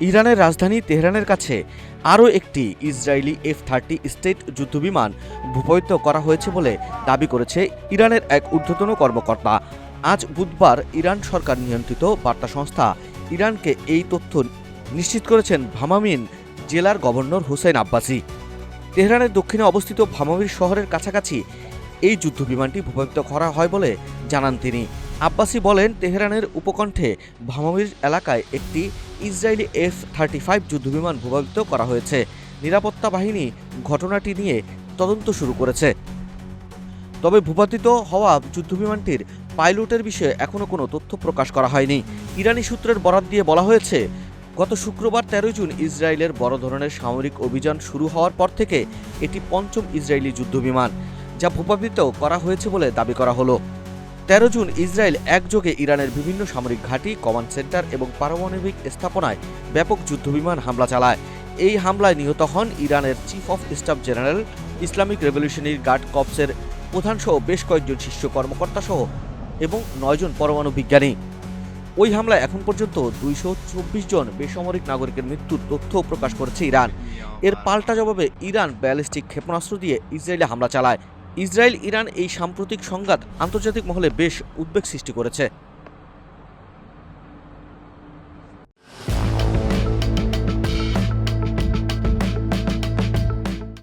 ইরানের রাজধানী তেহরানের কাছে আরও একটি ইসরায়েলি F-30 স্টেট যুদ্ধবিমান ভূপাতিত করা হয়েছে বলে দাবি করেছে ইরানের এক ঊর্ধ্বতন কর্মকর্তা। আজ বুধবার ইরান সরকার নিয়ন্ত্রিত বার্তা সংস্থা ইরানকে এই তথ্য নিশ্চিত করেছেন ভামামিন জেলার গভর্নর হুসেইন আব্বাসি। তেহরানের দক্ষিণে অবস্থিত ভামামির শহরের কাছাকাছি এই যুদ্ধবিমানটি ভূপাতিত করা হয় বলে জানান তিনি। আব্বাসি বলেন, তেহরানের উপকণ্ঠে ভামামির এলাকায় একটি ইসরায়েলি F-35 যুদ্ধবিমান ভূপাতিত করা হয়েছে। নিরাপত্তা বাহিনী ঘটনাটি নিয়ে তদন্ত শুরু করেছে। তবে ভূপাতিত হওয়া যুদ্ধবিমানটির পাইলটের বিষয়ে এখনও কোনো তথ্য প্রকাশ করা হয়নি। ইরানি সূত্রের বরাত দিয়ে বলা হয়েছে, গত শুক্রবার 13 জুন ইসরায়েলের বড় ধরনের সামরিক অভিযান শুরু হওয়ার পর থেকে এটি পঞ্চম ইসরায়েলি যুদ্ধবিমান যা ভূপাতিত করা হয়েছে বলে দাবি করা হলো। 13 জুন ইসরায়েল একযোগে ইরানের বিভিন্ন সামরিক ঘাঁটি, কমান্ড সেন্টার এবং পারমাণবিক স্থাপনায় ব্যাপক যুদ্ধবিমান হামলা চালায়। এই হামলায় নিহত হন ইরানের chief of staff general, Islamic revolutionary guard কর্পসের প্রধানসহ বেশ কয়েকজন শীর্ষ কর্মকর্তা সহ এবং 9 জন পরমাণু বিজ্ঞানী। ওই হামলায় এখন পর্যন্ত 224 জন বেসামরিক নাগরিকের মৃত্যুর তথ্য প্রকাশ করেছে ইরান। এর পাল্টা জবাবে ইরান ব্যালিস্টিক ক্ষেপণাস্ত্র দিয়ে ইসরায়েলে হামলা চালায়। ইসরায়েল ইরান এই সাম্প্রতিক সংঘাত আন্তর্জাতিক মহলে বেশ উদ্বেগ সৃষ্টি করেছে।